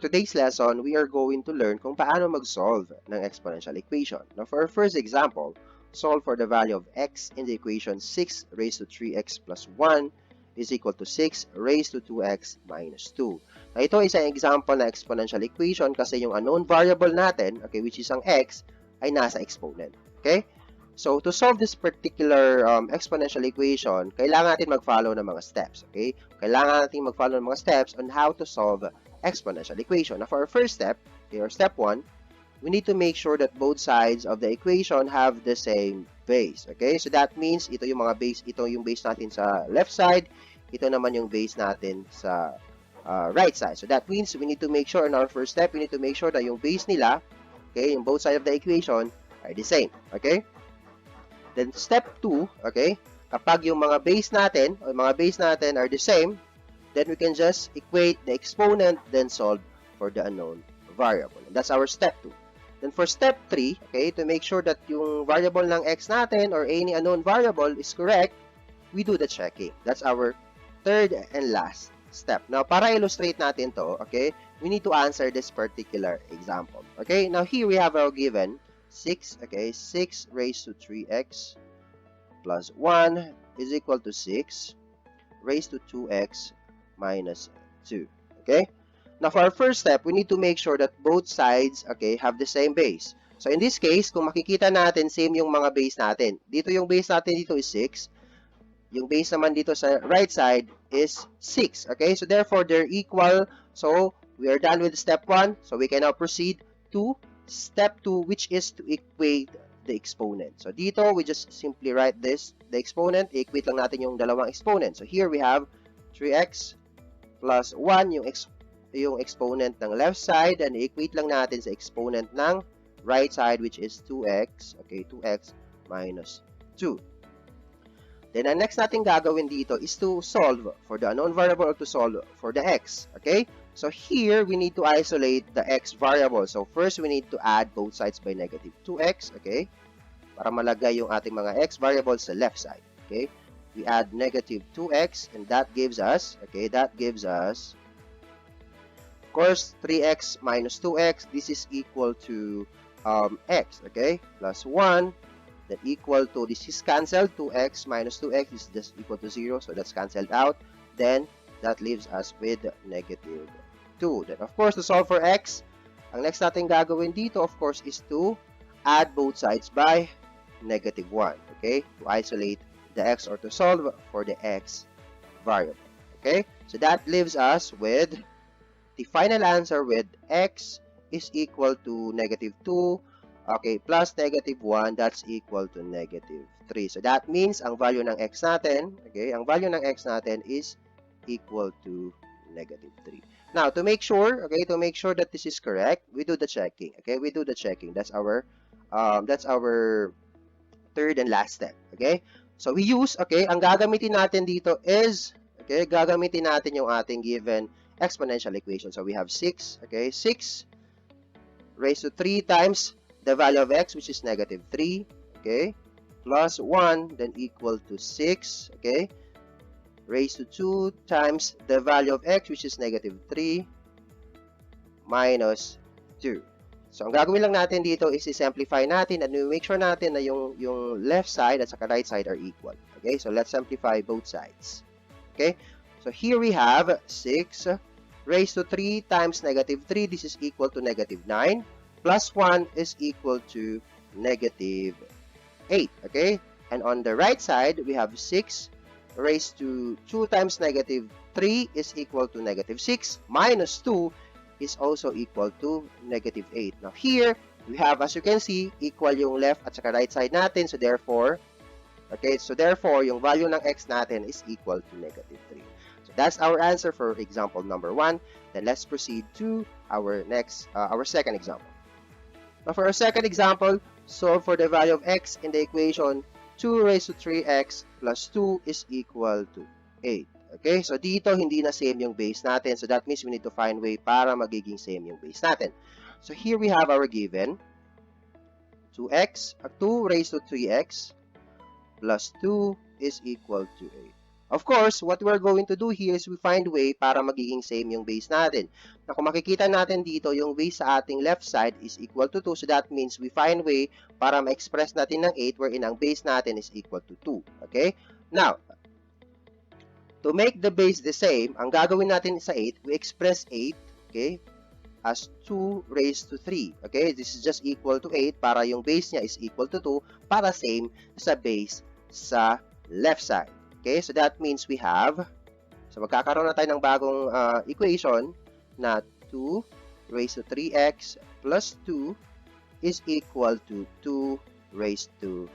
for today's lesson, we are going to learn kung paano mag-solve ng exponential equation. Now, for our first example, solve for the value of x in the equation 6 raised to 3x plus 1 is equal to 6 raised to 2x minus 2. Now, ito ay isang example na exponential equation kasi yung unknown variable natin, okay, which is ang x, ay nasa exponent. Okay? So, to solve this particular exponential equation, kailangan natin mag-follow ng mga steps. Okay? Kailangan natin mag-follow ng mga steps on how to solve exponential equation. Now, for our first step, okay, or step 1, we need to make sure that both sides of the equation have the same base. Okay? So, that means ito yung mga base, ito yung base natin sa left side, ito naman yung base natin sa right side. So, that means we need to make sure in our first step, we need to make sure that yung base nila, okay, yung both sides of the equation are the same. Okay? Then, step 2, okay, kapag yung mga base natin, o mga base natin are the same, then we can just equate the exponent, then solve for the unknown variable. And that's our step 2. Then, for step 3, okay, to make sure that yung variable ng x natin or any unknown variable is correct, we do the checking. That's our third and last step. Now, para illustrate natin to, okay, we need to answer this particular example. Okay, now here we have our given 6, okay, 6 raised to 3x plus 1 is equal to 6 raised to 2x minus 2, okay? Now, for our first step, we need to make sure that both sides, okay, have the same base. So, in this case, kung makikita natin, same yung mga base natin. Dito yung base natin dito is 6. Yung base naman dito sa right side is 6, okay? So, therefore, they're equal. So, we are done with step 1. So, we can now proceed to step 2, which is to equate the exponent. So, dito, we just simply write this, the exponent. I-equate lang natin yung dalawang exponent. So, here we have 3x plus 1, yung exponent ng left side, and i-equate lang natin sa exponent ng right side, which is 2x, okay, 2x minus 2. Then, ang next natin gagawin dito is to solve for the unknown variable or to solve for the x, okay? So, here, we need to isolate the x variable. So, first, we need to add both sides by negative 2x, okay? Para malagay yung ating mga x variables sa left side, okay? We add negative 2x, and that gives us, okay, that gives us, of course, 3x minus 2x. This is equal to x, okay? Plus 1, that equal to, this is cancelled, 2x minus 2x is just equal to 0, so that's cancelled out. Then, that leaves us with negative 2. Then, of course, to solve for x, ang next natin gagawin dito, of course, is to add both sides by negative 1, okay? To isolate the x or to solve for the x variable, okay? So, that leaves us with the final answer with x is equal to negative 2, okay, plus negative 1, that's equal to negative 3. So, that means ang value ng x natin, okay, ang value ng x natin is equal to negative 3. Now, to make sure, okay, to make sure that this is correct, we do the checking, okay, we do the checking. That's our third and last step, okay? So, we use, okay, ang gagamitin natin dito is, okay, gagamitin natin yung ating given exponential equation. So, we have 6, okay, 6 raised to 3 times the value of x, which is negative 3, okay, plus 1, then equal to 6, okay, raised to 2 times the value of x, which is negative 3, minus 2. So, ang gagawin lang natin dito is i-simplify natin and make sure natin na yung left side at saka right side are equal. Okay, so let's simplify both sides. Okay, so here we have 6 raised to 3 times negative 3. This is equal to negative 9. Plus 1 is equal to negative 8. Okay, and on the right side, we have 6 raised to 2 times negative 3 is equal to negative 6 minus 2 is also equal to negative 8. Now here, we have, as you can see, equal yung left at saka right side natin. So therefore, okay, so therefore, yung value ng x natin is equal to negative 3. So that's our answer for example number 1. Then let's proceed to our next, our second example. Now for our second example, solve for the value of x in the equation 2 raised to 3x plus 2 is equal to 8. Okay, so dito hindi na same yung base natin. So that means we need to find way para magiging same yung base natin. So here we have our given 2 raised to 3x plus 2 is equal to Of course, what we're going to do here is we find way para magiging same yung base natin. Na kung makikita natin dito, yung base sa ating left side is equal to 2. So that means we find way para ma-express natin ng 8 wherein ang base natin is equal to 2. Okay? Now, to make the base the same, ang gagawin natin sa 8, we express 8, okay, as 2 raised to 3. Okay? This is just equal to 8 para yung base niya is equal to 2 para same sa base sa left side. Okay? So that means we have, so magkakaroon na tayo ng bagong equation na 2 raised to 3x plus 2 is equal to 2 raised to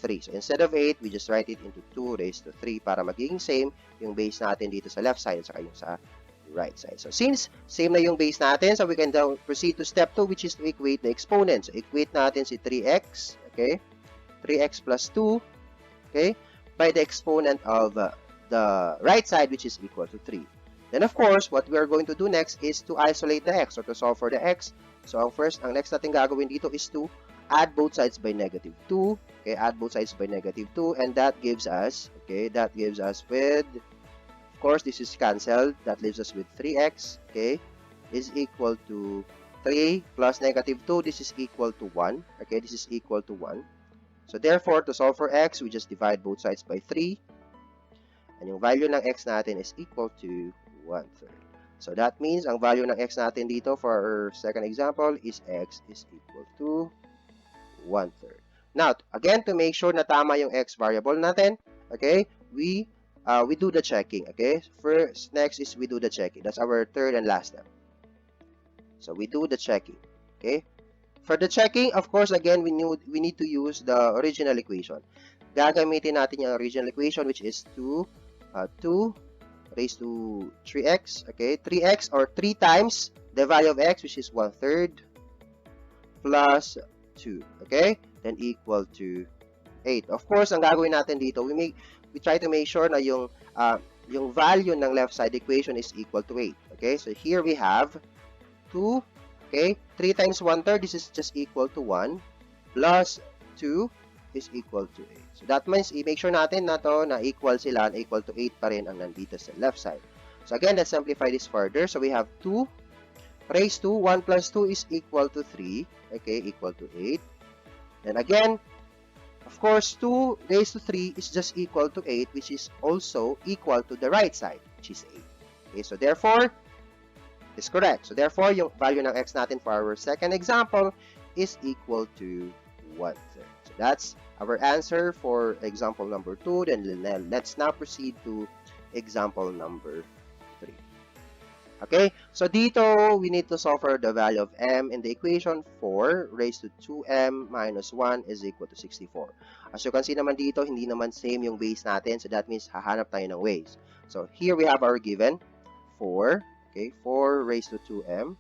3. So instead of 8, we just write it into 2 raised to 3 para magiging same yung base natin dito sa left side at saka yung sa right side. So since same na yung base natin, so we can now proceed to step 2, which is to equate the exponents. So equate natin si 3x, okay? 3x plus 2, okay? By the exponent of the right side, which is equal to 3. Then of course, what we are going to do next is to isolate the x or to solve for the x. So ang next natin gagawin dito is to add both sides by negative 2. Okay, add both sides by negative 2, and that gives us, okay, that gives us with, of course, this is cancelled. That leaves us with 3x, okay, is equal to 3 plus negative 2. This is equal to 1. Okay, this is equal to 1. So therefore, to solve for x, we just divide both sides by 3. And yung value ng x natin is equal to 1/3. So that means ang value ng x natin dito for our second example is x is equal to 1/3. Now, again, to make sure na tama yung x variable natin, okay, we do the checking, okay? Next is we do the checking. That's our third and last step. So we do the checking, okay? For the checking, of course, again, we need to use the original equation. Gagamitin natin yung original equation, which is 2 raised to 3x, okay? 3x or 3 times the value of x, which is 1/3 plus 2, okay? Then equal to 8. Of course, ang gagawin natin dito, we try to make sure na yung value ng left side equation is equal to 8. Okay? So here we have 2, okay? 3 times 1/3, this is just equal to 1 plus 2 is equal to 8. So that means i-make sure natin na to na equal sila, na equal to 8 pa rin ang nandito sa left side. So again, let's simplify this further. So we have 2 raised to 1 plus 2 is equal to 3, okay, equal to 8. Then again, of course, 2 raised to 3 is just equal to 8, which is also equal to the right side, which is 8. Okay, so therefore, is correct. So therefore, yung value ng x natin for our second example is equal to 1/3. So that's our answer for example number 2. Then let's now proceed to example number 3. Okay, so dito, we need to solve for the value of m in the equation. 4 raised to 2m minus 1 is equal to 64. As you can see naman dito, hindi naman same yung base natin. So that means hahanap tayo ng ways. So here we have our given, 4. Okay, 4 raised to 2m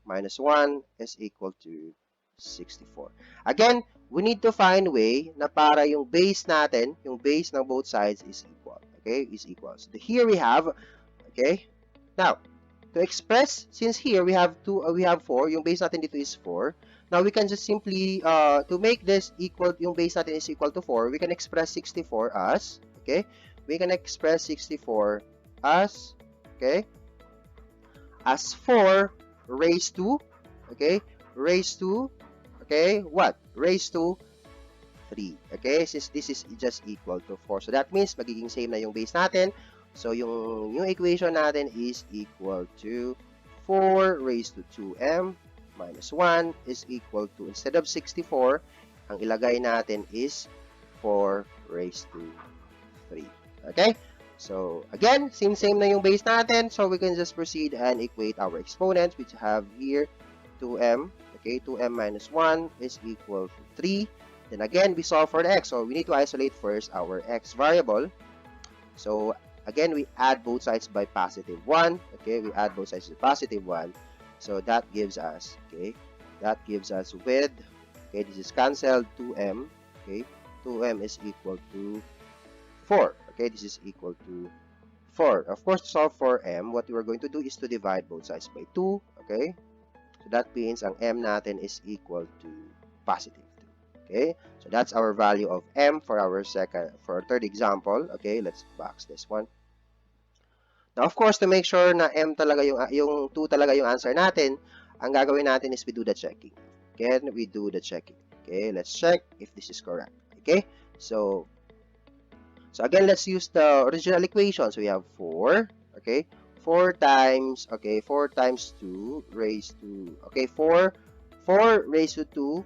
minus 1 is equal to 64. Again, we need to find way na para yung base natin, yung base ng both sides is equal. Okay, is equal. So here we have, okay, now, to express, since here we have 4, yung base natin dito is 4. Now, we can just simply, to make this equal, yung base natin is equal to 4, we can express 64 as, okay? We can express 64 as, okay? As 4 raised to, okay? Raised to, okay? What? Raised to 3, okay? Since this is just equal to 4. So, that means magiging same na yung base natin. So, yung equation natin is equal to 4 raised to 2m minus 1 is equal to, instead of 64, ang ilagay natin is 4 raised to 3. Okay? So, again, same na yung base natin. So, we can just proceed and equate our exponents, which have here 2m. Okay? 2m minus 1 is equal to 3. Then again, we solve for the x. So, we need to isolate first our x variable. So, again, we add both sides by positive 1. Okay, we add both sides to positive 1. So that gives us, okay, that gives us with, okay, this is cancelled, 2m. Okay, 2m is equal to 4. Okay, this is equal to 4. Of course, to solve for m, what we are going to do is to divide both sides by 2. Okay, so that means ang m natin is equal to positive 2. Okay, so that's our value of m for our third example. Okay, let's box this one. Now, of course, to make sure na m talaga yung 2 talaga yung answer natin, ang gagawin natin is we do the checking. Again, we do the checking. Okay, let's check if this is correct. Okay, so again, let's use the original equation. So we have 4, okay, 4 times, okay, 4 times 2 raised to, okay, 4 raised to 2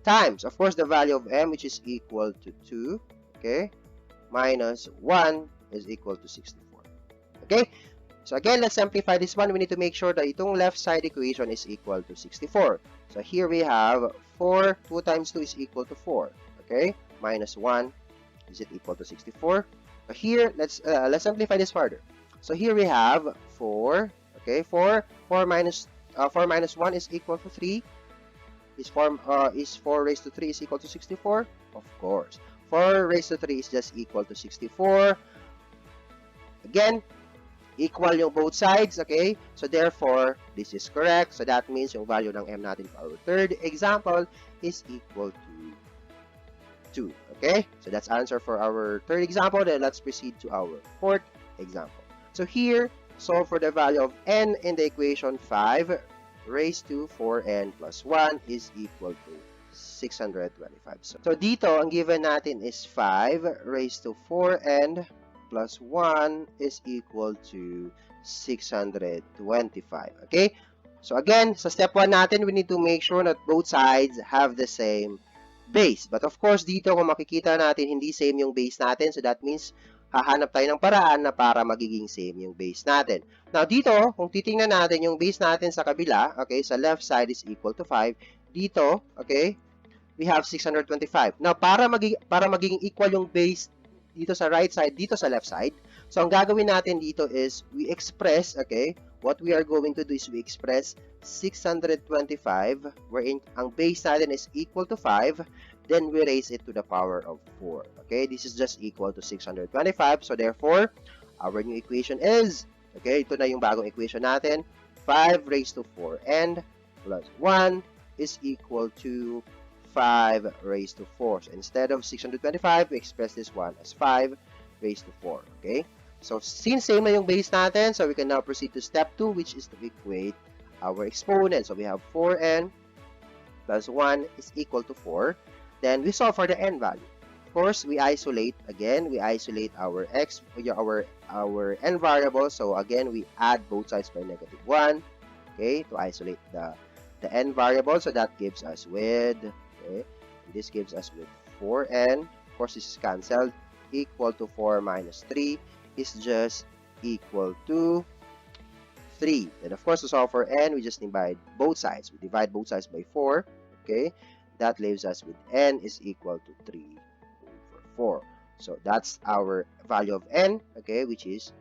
times, of course, the value of m, which is equal to 2, okay, minus 1 is equal to 64. Okay, so again, let's simplify this one. We need to make sure that itong left side equation is equal to 64. So here we have 4, 2 times 2 is equal to 4, okay, minus 1, is it equal to 64? So here, let's simplify this further. So here we have 4, okay, 4 minus 1 is equal to 3. Is 4 raised to 3 is equal to 64? Of course. 4 raised to 3 is just equal to 64. Again, equal yung both sides, okay? So therefore, this is correct. So that means yung value ng m natin for our third example is equal to 2, okay? So that's answer for our third example. Then let's proceed to our fourth example. So here, solve for the value of n in the equation 5 raised to 4n plus 1 is equal to 625. So dito, ang given natin is 5 raised to 4n plus 1 is equal to 625. Okay? So again, sa step 1 natin, we need to make sure that both sides have the same base. But of course, dito kung makikita natin, hindi same yung base natin. So that means, hahanap tayo ng paraan na para magiging same yung base natin. Now, dito, kung titingnan natin yung base natin sa kabila, okay, sa left side is equal to 5. Dito, okay, we have 625. Now, para magiging equal yung base dito sa right side, dito sa left side, so ang gagawin natin dito is we express, okay, what we are going to do is we express 625, wherein ang base natin is equal to 5, then we raise it to the power of 4. Okay, this is just equal to 625. So therefore, our new equation is, okay, ito na yung bagong equation natin, 5 raised to 4n plus 1 is equal to 5 raised to 4. So instead of 625, we express this one as 5 raised to 4. Okay, so since same na yung base natin, so we can now proceed to step 2, which is to equate our exponent. So we have 4n plus 1 is equal to 4. Then we solve for the n value. Of course, we isolate our n variable. So again, we add both sides by -1, okay, to isolate the n variable. So that gives us with, okay, this gives us with 4n. Of course, this is cancelled. Equal to 4 minus 3 is just equal to 3. Then of course, to solve for n, we just divide both sides. We divide both sides by 4. Okay, that leaves us with n is equal to 3 over 4. So that's our value of n, okay, which is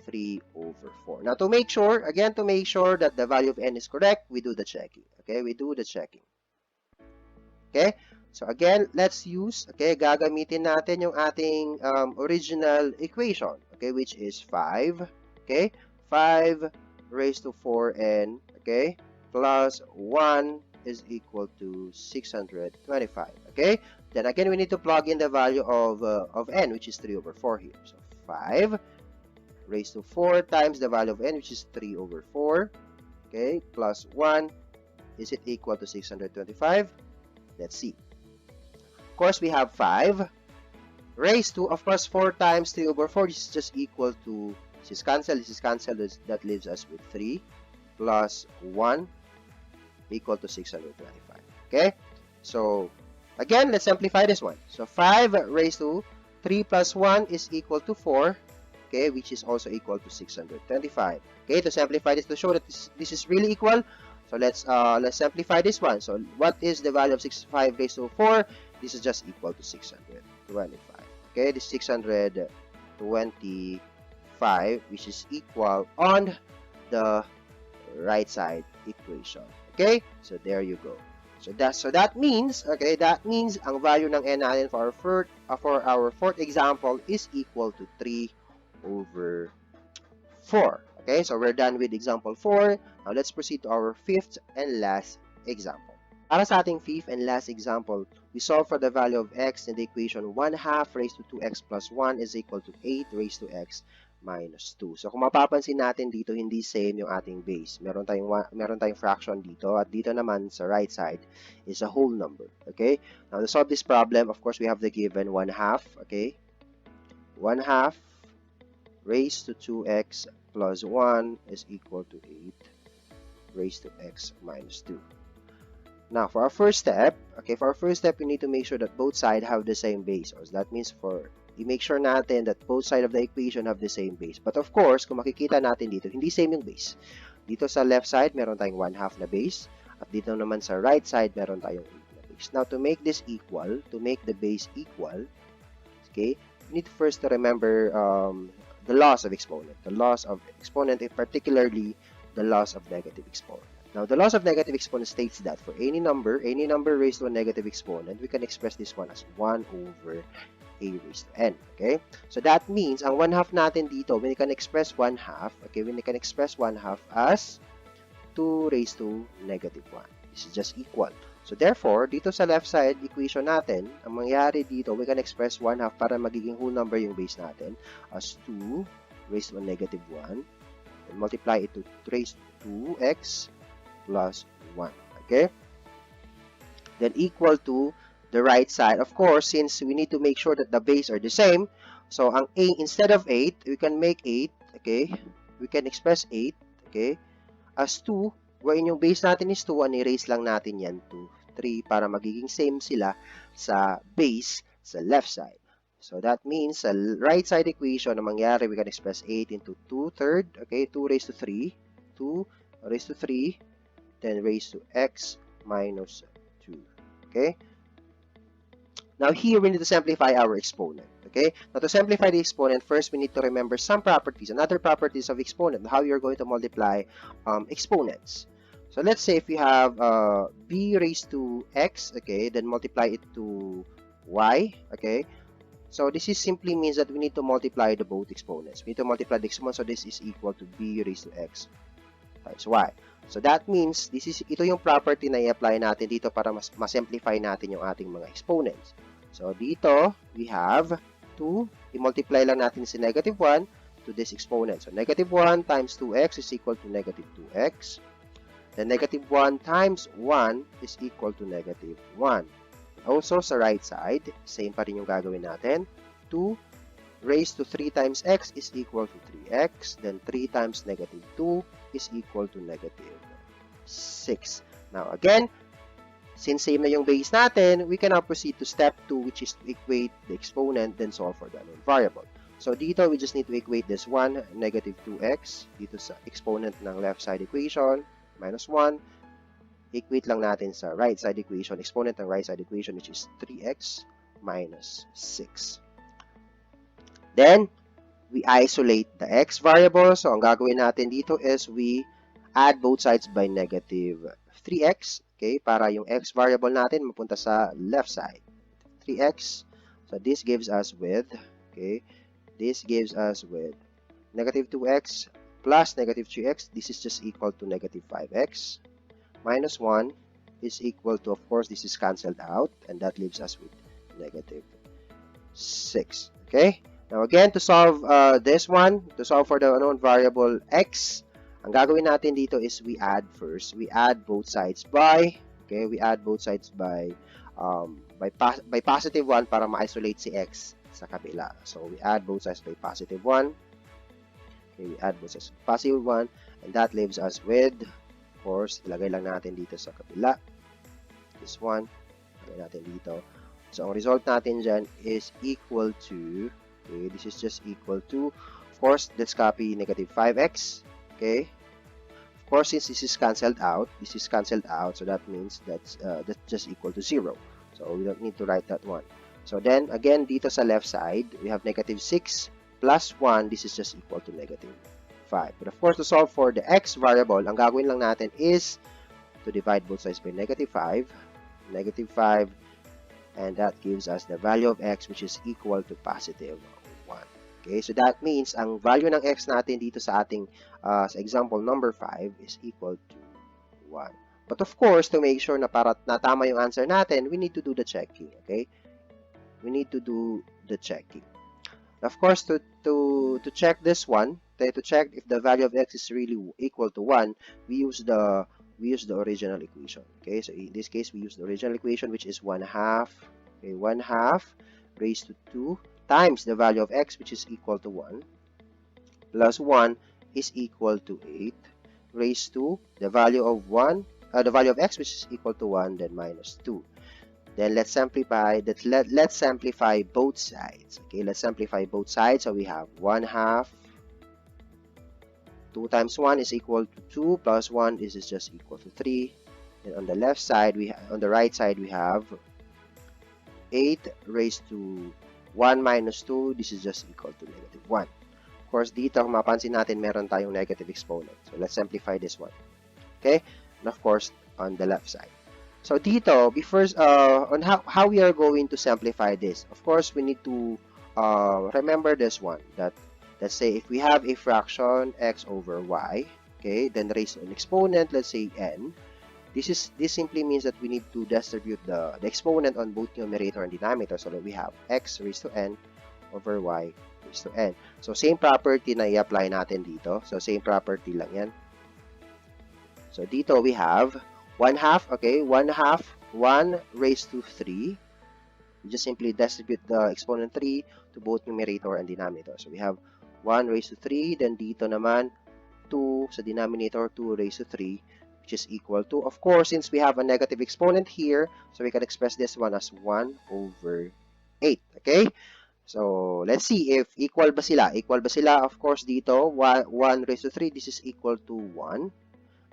3 over 4. Now, to make sure, again, to make sure that the value of n is correct, we do the checking. Okay, we do the checking. Okay, so again, let's use, okay, gagamitin natin yung ating original equation, okay, which is 5, okay, 5 raised to 4n, okay, plus 1 is equal to 625, okay? Then again, we need to plug in the value of n, which is 3 over 4 here. So 5 raised to 4 times the value of n, which is 3 over 4, okay, plus 1, is it equal to 625? Let's see. Of course, we have 5 raised to, of course, 4 times 3 over 4, this is just equal to, this is cancelled, that leaves us with 3 plus 1 equal to 625. Okay, so again, let's simplify this one. So 5 raised to 3 plus 1 is equal to 4, okay, which is also equal to 625. Okay, to simplify this, to show that this is really equal, so let's simplify this one. So what is the value of 65 raised to 4? This is just equal to 625. Okay, this 625, which is equal on the right side equation. Okay, so there you go. So that means, okay, that means ang value ng n natin for our fourth example is equal to 3 over 4. Okay, so we're done with example 4. Now let's proceed to our fifth and last example. Para sa ating fifth and last example, we solve for the value of x in the equation 1 half raised to 2x plus 1 is equal to 8 raised to x minus 2. So kung mapapansin natin dito, hindi same yung ating base. Meron tayong fraction dito at dito naman sa right side is a whole number. Okay? Now to solve this problem, of course, we have the given 1 half. Okay? 1 half raised to 2x plus 1 is equal to 8 raised to x minus 2. Now, for our first step, we need to make sure that both sides have the same base. So that means i-make sure natin that both sides of the equation have the same base. But of course, kung makikita natin dito, hindi same yung base. Dito sa left side, meron tayong 1 half na base. At dito naman sa right side, meron tayong 8 na base. Now, to make this equal, to make the base equal, okay, we need first to remember the laws of exponent. The laws of exponent, particularly the laws of negative exponent. Now, the laws of negative exponent states that for any number raised to a negative exponent, we can express this one as 1 over a raised to n. Okay? So, that means, ang 1 half natin dito, when we can express 1 half, okay, when we can express 1 half as 2 raised to negative 1. This is just equal. So, therefore, dito sa left side equation natin, ang mangyayari dito, we can express 1 half para magiging whole number yung base natin as 2 raised to a negative 1 and multiply it to raised to 2x plus 1. Okay? Then equal to the right side. Of course, since we need to make sure that the base are the same, so ang a, instead of 8, we can make 8, okay? We can express 8, okay? As 2, wherein yung base natin is 2, i-raise lang natin yan to 3 para magiging same sila sa base sa left side. So that means sa right side equation, na mangyari, we can express 8 into 2 third, okay? 2 raised to 3, 2 raised to 3, then raised to x minus 2. Okay? Now here, we need to simplify our exponent. Okay? Now to simplify the exponent, first we need to remember some properties, another properties of exponent, how you're going to multiply exponents. So let's say if you have b raised to x, okay, then multiply it to y, okay? So this is simply means that we need to multiply the both exponents. We need to multiply the exponent, so this is equal to b raised to x times y. So that means ito yung property na i-apply natin dito para ma-simplify natin yung ating mga exponents. So dito, we have 2, i-multiply lang natin si negative 1 to this exponent. So negative 1 times 2x is equal to negative 2x. Then negative 1 times 1 is equal to negative 1. Also, sa right side, same pa rin yung gagawin natin. 2 raised to 3 times x is equal to 3x. Then 3 times negative 2 is equal to negative 6. Now, again, since same na yung base natin, we can now proceed to step 2, which is to equate the exponent, then solve for the unknown variable. So, dito, we just need to equate this 1, negative 2x, dito sa exponent ng left side equation, minus 1. Equate lang natin sa right side equation, exponent ng right side equation, which is 3x minus 6. Then, we isolate the x variable. So, ang gagawin natin dito is we add both sides by negative 3x. Okay, para yung x variable natin mapunta sa left side. 3x. So, this gives us with, okay, this gives us with negative 2x plus negative 3x. This is just equal to negative 5x. Minus 1 is equal to, of course, this is cancelled out. And that leaves us with negative 6. Okay? Now, again, to solve this one, to solve for the unknown variable x, ang gagawin natin dito is we add first. We add both sides by, okay, we add both sides by positive 1 para ma-isolate si x sa kabila. So, we add both sides by positive 1. Okay, we add both sides by positive 1. And that leaves us with, of course, ilagay lang natin dito sa kabila. This one, ilagay natin dito. So, ang result natin dyan is equal to, okay, this is just equal to, of course, let's copy negative 5x, okay? Of course, since this is cancelled out, so that means that's just equal to 0. So, we don't need to write that one. So, then, again, dito sa left side, we have negative 6 plus 1, this is just equal to negative 5. But, of course, to solve for the x variable, ang gagawin lang natin is to divide both sides by negative 5, and that gives us the value of x, which is equal to positive 1. Okay, so that means ang value ng x natin dito sa ating sa example number 5 is equal to 1. But of course, to make sure na para na tama yung answer natin, we need to do the checking, okay? We need to do the checking. Of course, to check this one, to check if the value of x is really equal to 1, we use the original equation. Okay, so in this case, we use the original equation, which is 1/2, okay, 1/2 raised to 2 times the value of x, which is equal to 1, plus 1 is equal to 8, raised to the value of the value of x, which is equal to 1, then minus 2. Then let's simplify that. Let's simplify both sides. Okay, let's simplify both sides. So we have 1/2. 2 times 1 is equal to 2, plus 1 is just equal to 3. And on the left side, on the right side, we have 8 raised to 1 minus 2. This is just equal to -1. Of course, dito kung mapansin natin, meron tayong negative exponent. So let's simplify this one. Okay, and of course, on the left side. So dito, first on how we are going to simplify this. Of course, we need to remember this one, that let's say if we have a fraction x over y, okay, then raised to an exponent, let's say n. This simply means that we need to distribute the exponent on both numerator and denominator, so that we have x raised to n over y raised to n. So same property na i-apply natin dito. So same property lang yan. So dito we have 1/2, okay, 1/2, 1 raised to 3. We just simply distribute the exponent 3 to both numerator and denominator. So we have 1 raised to 3, then dito naman 2 sa denominator, 2 raised to 3, which is equal to, of course, since we have a negative exponent here, so we can express this one as 1 over 8, okay? So let's see if equal ba sila. Equal ba sila? Of course, dito, 1 raised to 3, this is equal to 1.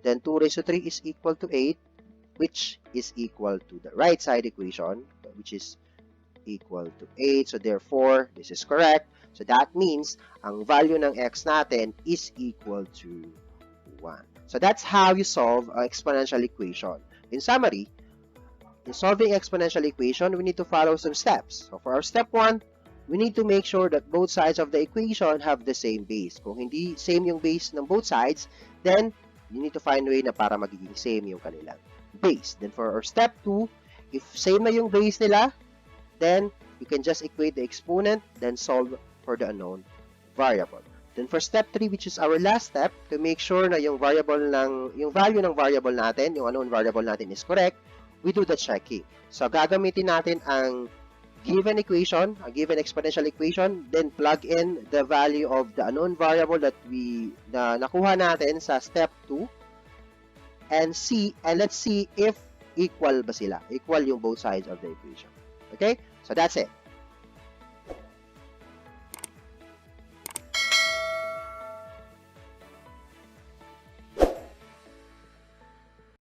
Then 2 raised to 3 is equal to 8, which is equal to the right side equation, which is equal to 8. So therefore, this is correct. So that means, ang value ng x natin is equal to 1. So that's how you solve an exponential equation. In summary, in solving exponential equation, we need to follow some steps. So for our step 1, we need to make sure that both sides of the equation have the same base. Kung hindi same yung base ng both sides, then you need to find a way na para magiging same yung kanilang base. Then for our step 2, if same na yung base nila, then you can just equate the exponent, then solve for the unknown variable. Then for step 3, which is our last step, to make sure na yung value ng variable natin, yung unknown variable natin is correct, we do the checking. So gagamitin natin ang given equation, a given exponential equation, then plug in the value of the unknown variable that nakuha natin sa step 2, and let's see if equal ba sila. Equal yung both sides of the equation. Okay? So that's it.